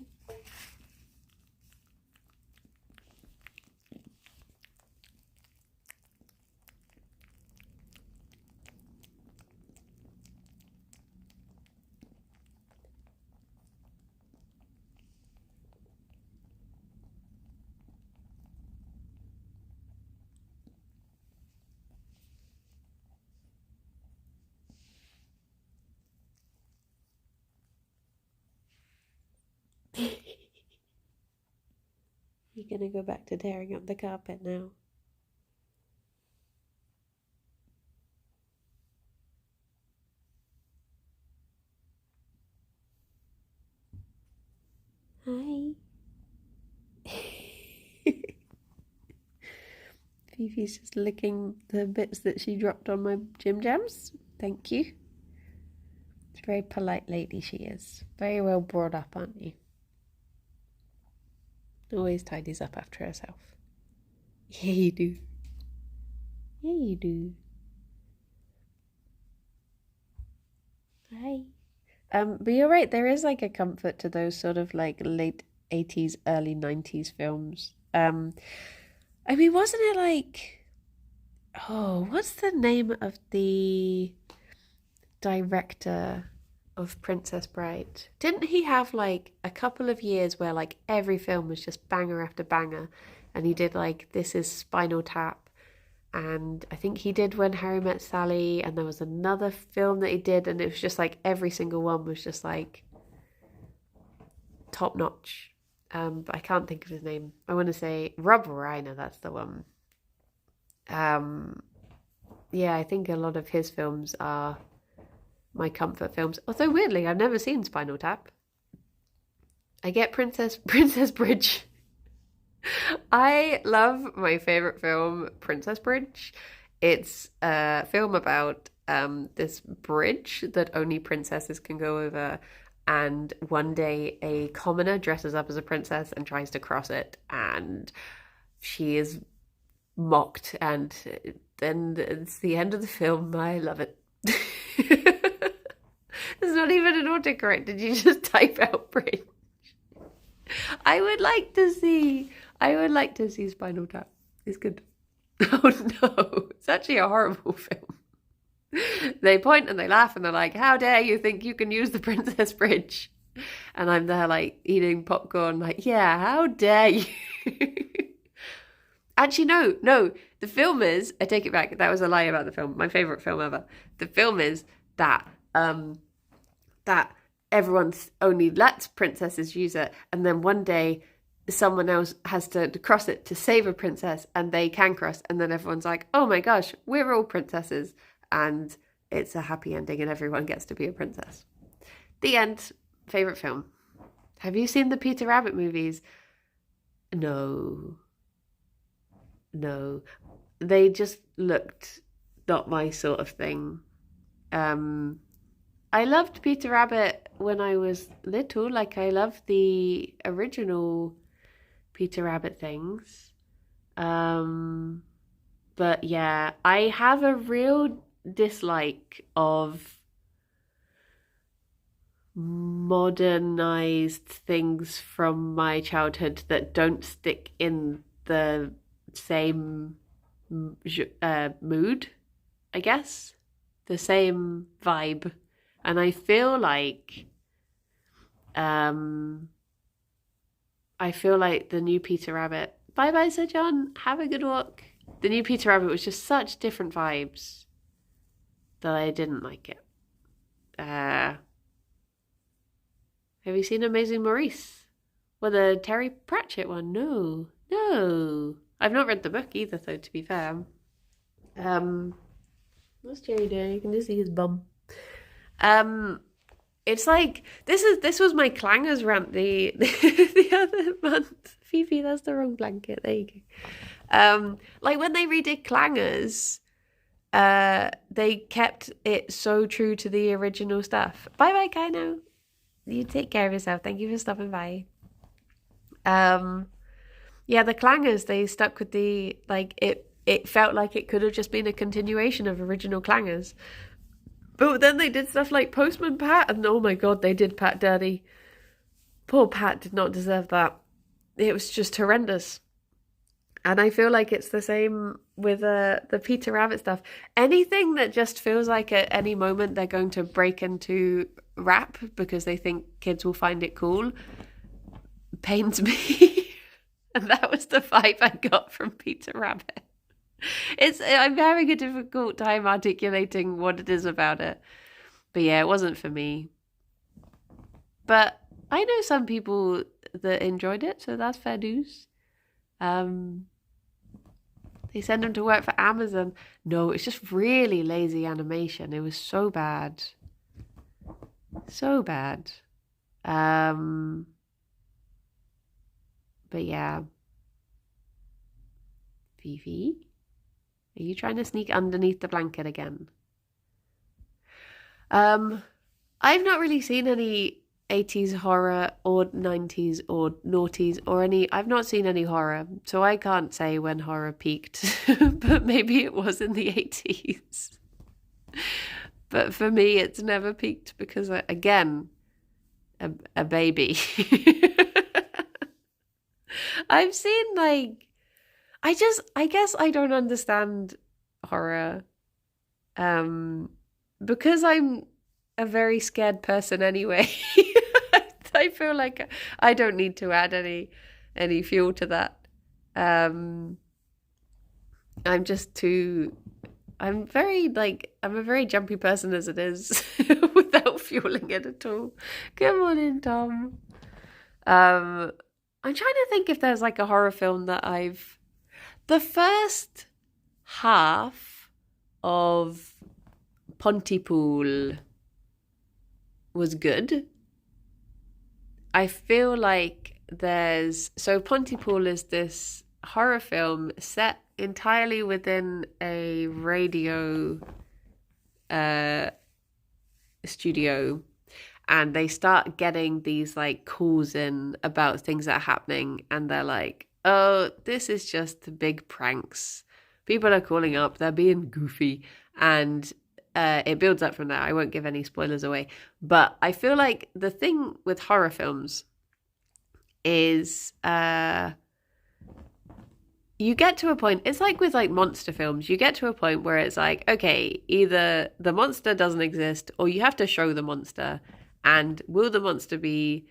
You're going to go back to tearing up the carpet now. Hi. Fifi's just licking the bits that she dropped on my Jim Jams. Thank you. She's a very polite lady, she is. Very well brought up, aren't you? Always tidies up after herself. Yeah, you do. Yeah, you do. Hi. But you're right, there is like a comfort to those sort of like late 80s, early 90s films. I mean, wasn't it like, oh, what's the name of the director of Princess Bride? Didn't he have like a couple of years where like every film was just banger after banger? And he did like This Is Spinal Tap. And I think he did When Harry Met Sally. And there was another film that he did. And it was just like every single one was just like top notch. But I can't think of his name. I want to say Rob Reiner, that's the one. Yeah, I think a lot of his films are my comfort films. Although weirdly, I've never seen Spinal Tap. I get Princess Bridge. I love my favorite film, Princess Bridge. It's a film about this bridge that only princesses can go over. And one day, a commoner dresses up as a princess and tries to cross it, and she is mocked. And then it's the end of the film. I love it. It's not even an autocorrect. Did you just type out bridge? I would like to see. I would like to see Spinal Tap. It's good. Oh no, it's actually a horrible film. They point and they laugh and they're like, "How dare you think you can use the Princess Bridge?" And I'm there like eating popcorn, like, "Yeah, how dare you?" Actually, no. The film is. I take it back. That was a lie about the film. My favorite film ever. The film is that that everyone only lets princesses use it, and then one day someone else has to cross it to save a princess, and they can cross, and then everyone's like, "Oh my gosh, we're all princesses," and it's a happy ending, and everyone gets to be a princess. The end. Favorite film. Have you seen the Peter Rabbit movies? No. No. They just looked not my sort of thing. I loved Peter Rabbit when I was little. Like, I loved the original Peter Rabbit things. But yeah, I have a real dislike of modernized things from my childhood that don't stick in the same mood, I guess, the same vibe. And I feel like the new Peter Rabbit. Bye bye, Sir John. Have a good walk. The new Peter Rabbit was just such different vibes that I didn't like it. Have you seen Amazing Maurice? Well, the Terry Pratchett one? No. I've not read the book either, though, to be fair. What's Jerry doing? You can just see his bum. It's like this was my clangers rant the the other month. Fifi, that's the wrong blanket. There you go. Like when they redid clangers, they kept it so true to the original stuff. Bye bye, Kaino. You take care of yourself. Thank you for stopping by. Yeah, the clangers, they stuck with the like it felt like it could have just been a continuation of original clangers. But then they did stuff like Postman Pat, and oh my god, they did Pat dirty. Poor Pat did not deserve that. It was just horrendous. And I feel like it's the same with the Peter Rabbit stuff. Anything that just feels like at any moment they're going to break into rap because they think kids will find it cool pains me. And that was the vibe I got from Peter Rabbit. I'm having a difficult time articulating what it is about it. But yeah, it wasn't for me. But I know some people that enjoyed it, so that's fair dues. They send them to work for Amazon. No, it's just really lazy animation. It was so bad. So bad. But yeah. Fifi? Are you trying to sneak underneath the blanket again? I've not really seen any 80s horror or 90s or noughties or any. I've not seen any horror, so I can't say when horror peaked, but maybe it was in the 80s. But for me, it's never peaked because, again, a baby. I've seen like. I guess I don't understand horror. Because I'm a very scared person anyway. I feel like I don't need to add any fuel to that. I'm a very jumpy person as it is without fueling it at all. Come on in, Tom. I'm trying to think if there's like a horror film that the first half of Pontypool was good. I feel like so Pontypool is this horror film set entirely within a radio uh studio, and they start getting these like calls in about things that are happening, and they're like, oh, this is just the big pranks. People are calling up, they're being goofy, and it builds up from there. I won't give any spoilers away, but I feel like the thing with horror films is you get to a point, it's like with like monster films, you get to a point where it's like, okay, either the monster doesn't exist or you have to show the monster, and will the monster be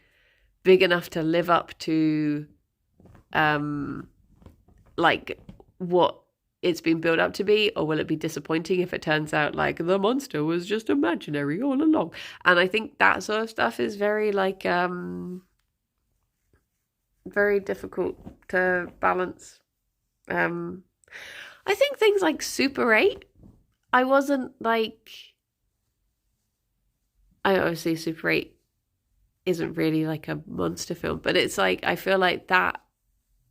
big enough to live up to like what it's been built up to be, or will it be disappointing if it turns out like the monster was just imaginary all along? And I think that sort of stuff is very like very difficult to balance. I think things like Super 8, I wasn't like, I obviously Super 8 isn't really like a monster film, but it's like, I feel like that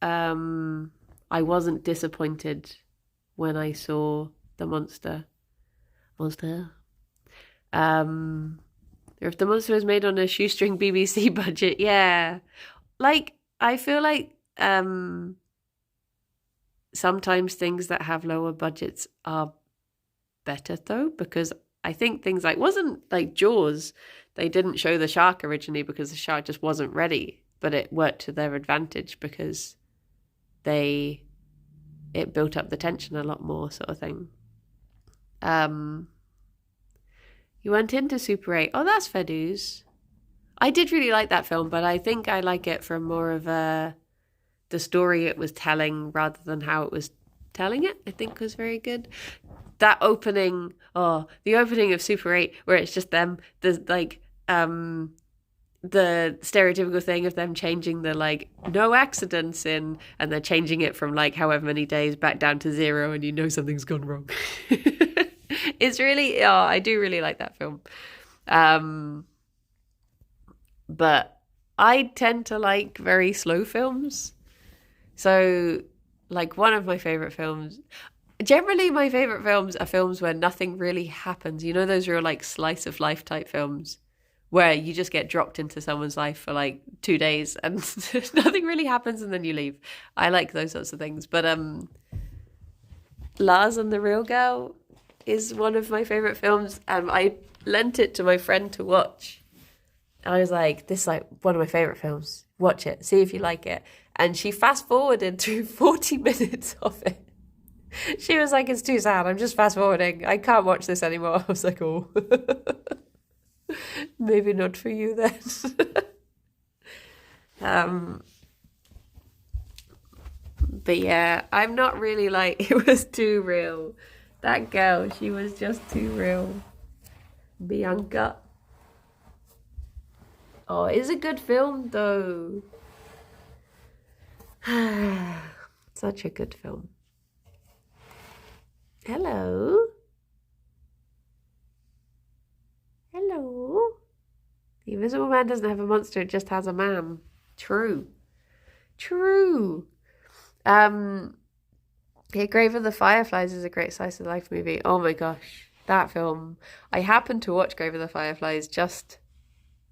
I wasn't disappointed when I saw the monster. Or if the monster was made on a shoestring BBC budget, yeah. Like, I feel like sometimes things that have lower budgets are better though, because I think things like, wasn't like Jaws, they didn't show the shark originally because the shark just wasn't ready, but it worked to their advantage because it built up the tension a lot more, sort of thing. You went into Super 8. Oh, that's fair dues. I did really like that film, but I think I like it from more of the story it was telling rather than how it was telling it, I think was very good. That opening, the opening of Super 8, where it's just them, the like the stereotypical thing of them changing the like no accidents in, and they're changing it from like however many days back down to 0, and you know something's gone wrong. It's really, I do really like that film. But I tend to like very slow films. So like one of my favorite films, generally my favorite films are films where nothing really happens. You know, those real like slice of life type films where you just get dropped into someone's life for like 2 days and nothing really happens and then you leave. I like those sorts of things. But Lars and the Real Girl is one of my favorite films. I lent it to my friend to watch. I was like, this is like one of my favorite films. Watch it, see if you like it. And she fast forwarded through 40 minutes of it. She was like, it's too sad. I'm just fast forwarding. I can't watch this anymore. I was like, oh, maybe not for you then. But yeah, I'm not really like, it was too real. That girl, she was just too real. Bianca. Oh, it's a good film though. Such a good film. Hello. Hello. The Invisible Man doesn't have a monster, it just has a man. True. Yeah, Grave of the Fireflies is a great slice of life movie. Oh my gosh, that film. I happened to watch Grave of the Fireflies just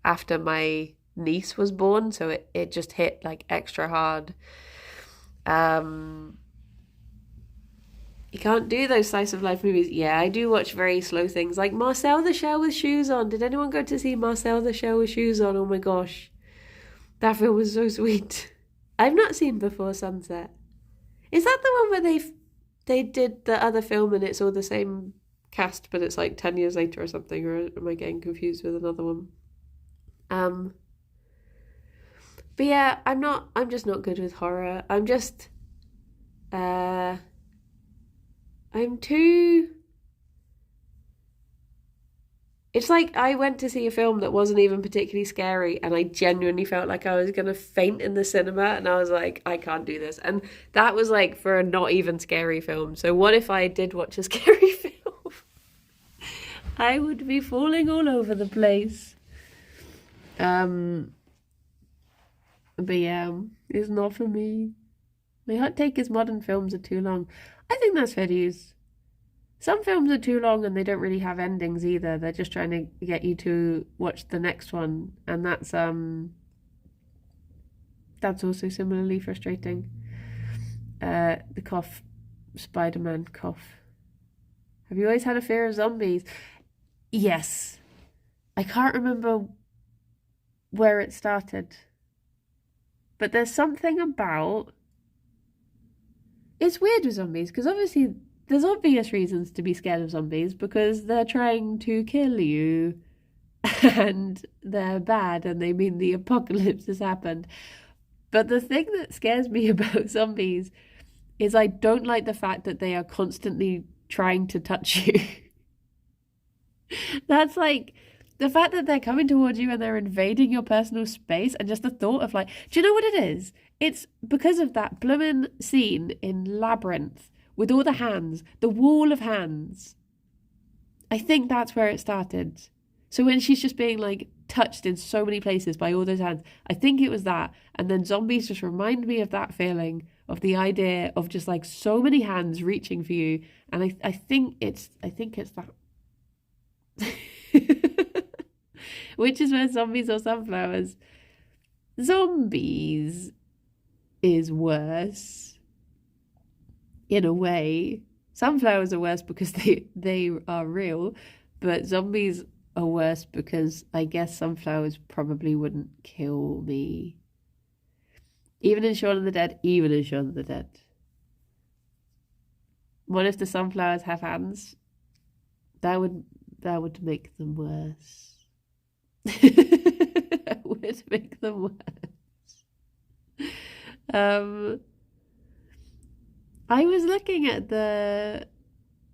after my niece was born, so it just hit like extra hard. You can't do those slice of life movies. Yeah, I do watch very slow things like Marcel the Shell with Shoes On. Did anyone go to see Marcel the Shell with Shoes On? Oh my gosh, that film was so sweet. I've not seen Before Sunset. Is that the one where they did the other film and it's all the same cast, but it's like 10 years later or something? Or am I getting confused with another one? But yeah, I'm just not good with horror. I'm too, it's like I went to see a film that wasn't even particularly scary and I genuinely felt like I was going to faint in the cinema, and I was like, I can't do this. And that was like for a not even scary film. So what if I did watch a scary film? I would be falling all over the place. But yeah, it's not for me. My hot take is modern films are too long. I think that's fair to use. Some films are too long and they don't really have endings either. They're just trying to get you to watch the next one, and that's also similarly frustrating. The cough, Spider-Man cough. Have you always had a fear of zombies? Yes. I can't remember where it started. But there's something about. It's weird with zombies because obviously there's obvious reasons to be scared of zombies because they're trying to kill you and they're bad and they mean the apocalypse has happened. But the thing that scares me about zombies is I don't like the fact that they are constantly trying to touch you. That's like the fact that they're coming towards you and they're invading your personal space, and just the thought of like, do you know what it is? It's because of that bloomin' scene in Labyrinth with all the hands, the wall of hands. I think that's where it started. So when she's just being like touched in so many places by all those hands, I think it was that. And then zombies just remind me of that feeling of the idea of just like so many hands reaching for you. And I think it's that. Which is where zombies or sunflowers. Zombies is worse in a way. Sunflowers are worse because they are real, but zombies are worse because I guess sunflowers probably wouldn't kill me. Even in Shaun of the Dead, even in Shaun of the Dead. What if the sunflowers have hands? That would make them worse. That would make them worse. I was looking at the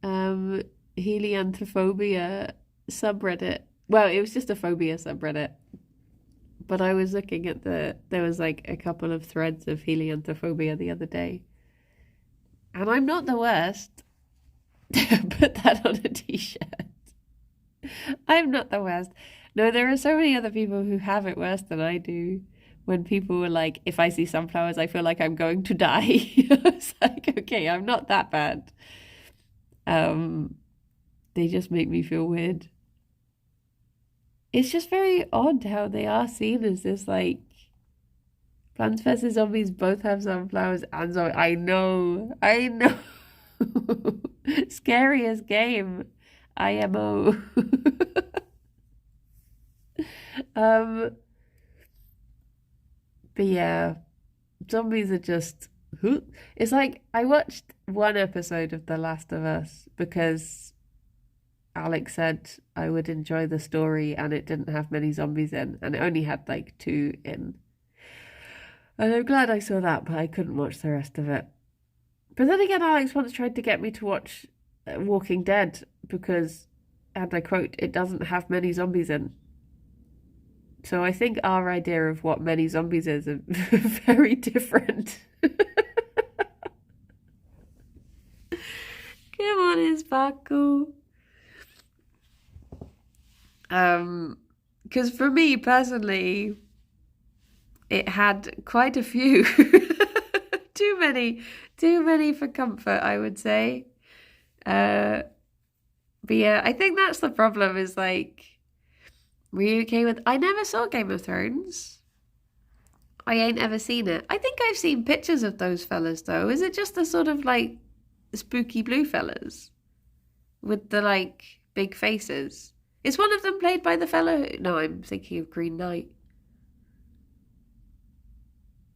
helianthrophobia subreddit. Well, it was just a phobia subreddit. But I was looking at there was like a couple of threads of helianthrophobia the other day. And I'm not the worst. Put that on a t-shirt. I'm not the worst. No, there are so many other people who have it worse than I do. When people were like, if I see sunflowers, I feel like I'm going to die. It's like, okay, I'm not that bad. They just make me feel weird. It's just very odd how they are seen as this like Plants vs Zombies both have sunflowers and zombies. I know. Scariest game. IMO. But yeah, zombies are just. It's like I watched one episode of The Last of Us because Alex said I would enjoy the story and it didn't have many zombies in, and it only had like 2 in. And I'm glad I saw that, but I couldn't watch the rest of it. But then again, Alex once tried to get me to watch Walking Dead because, and I quote, it doesn't have many zombies in. So I think our idea of what many zombies is very different. Come on, Ispaco. Because for me personally, it had quite a few. Too many for comfort, I would say. But yeah, I think that's the problem is like, were you okay with... I never saw Game of Thrones. I ain't ever seen it. I think I've seen pictures of those fellas though. Is it just the sort of like spooky blue fellas with the like big faces? Is one of them played by the fellow? No, I'm thinking of Green Knight.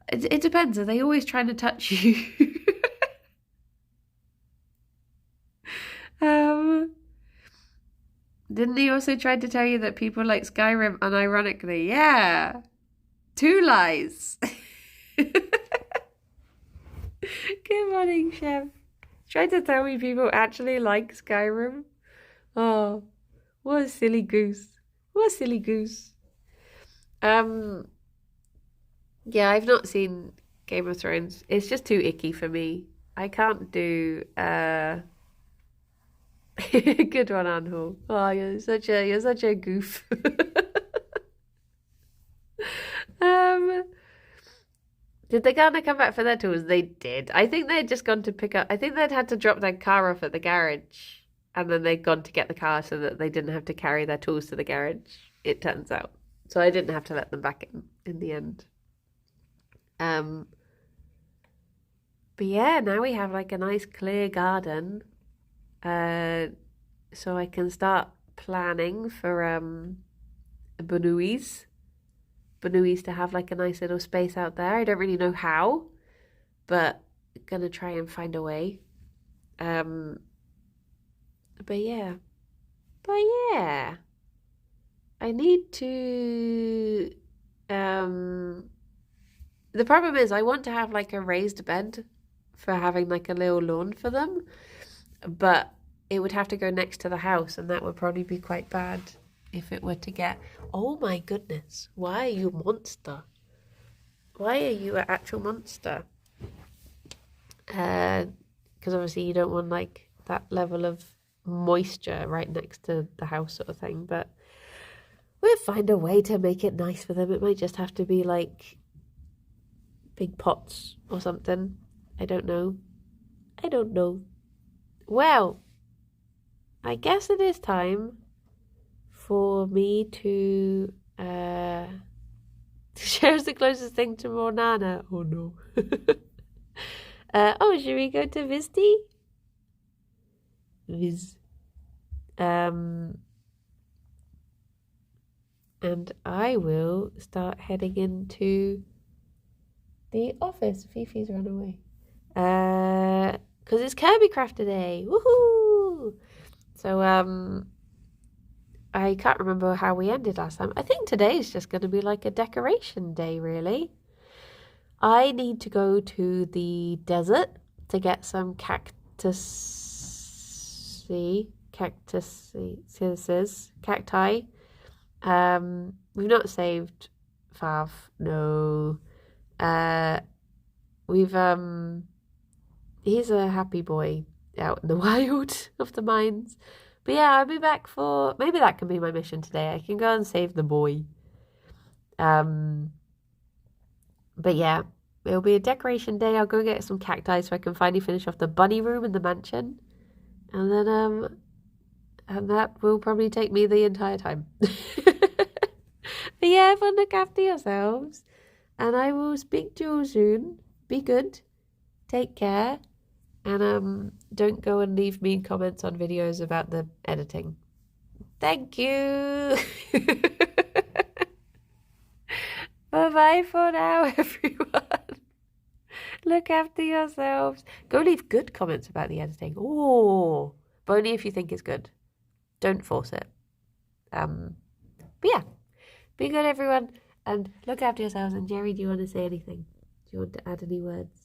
It depends. Are they always trying to touch you? Didn't he also try to tell you that people like Skyrim unironically? Yeah. 2 lies. Good morning, Chef. Tried to tell me people actually like Skyrim. Oh, what a silly goose. What a silly goose. Yeah, I've not seen Game of Thrones. It's just too icky for me. I can't do good one, Anhol. Oh, you're such a goof. Did they gonna come back for their tools? They did. I think they'd just gone to pick up. I think they'd had to drop their car off at the garage, and then they'd gone to get the car so that they didn't have to carry their tools to the garage. It turns out, so I didn't have to let them back in the end. Um, but yeah, now we have like a nice clear garden, so I can start planning for Benuis to have like a nice little space out there. I don't really know how, but gonna try and find a way. Um, but yeah, but yeah, I need to. Um, the problem is I want to have like a raised bed for having like a little lawn for them, but it would have to go next to the house, and that would probably be quite bad if it were to get. Oh my goodness! Why are you a monster? Why are you an actual monster? Because obviously you don't want like that level of moisture right next to the house sort of thing, but we'll find a way to make it nice for them. It might just have to be like big pots or something. I don't know. Well, I guess it is time for me to Cher's the closest thing to Mornana. Oh no. Should we go to Vizty? Viz. And I will start heading into the office. Fifi's run away. Because it's Kirby Craft today. Woohoo! So, I can't remember how we ended last time. I think today is just going to be like a decoration day, really. I need to go to the desert to get some cacti. We've not saved Fav. No. He's a happy boy out in the wild of the mines. But yeah, I'll be back for, maybe that can be my mission today. I can go and save the boy. But yeah, it'll be a decoration day. I'll go get some cacti so I can finally finish off the bunny room in the mansion. And then, and that will probably take me the entire time. But yeah, everyone look after yourselves. And I will speak to you all soon. Be good. Take care. And don't go and leave mean comments on videos about the editing. Thank you. Bye-bye for now, everyone. Look after yourselves. Go leave good comments about the editing. Oh, but only if you think it's good. Don't force it. But yeah, be good, everyone, and look after yourselves. And Gerry, do you want to say anything? Do you want to add any words?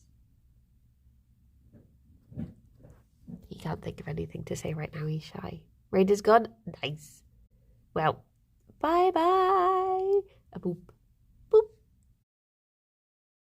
He can't think of anything to say right now. He's shy. Raider's gone. Nice. Well, bye-bye. A boop.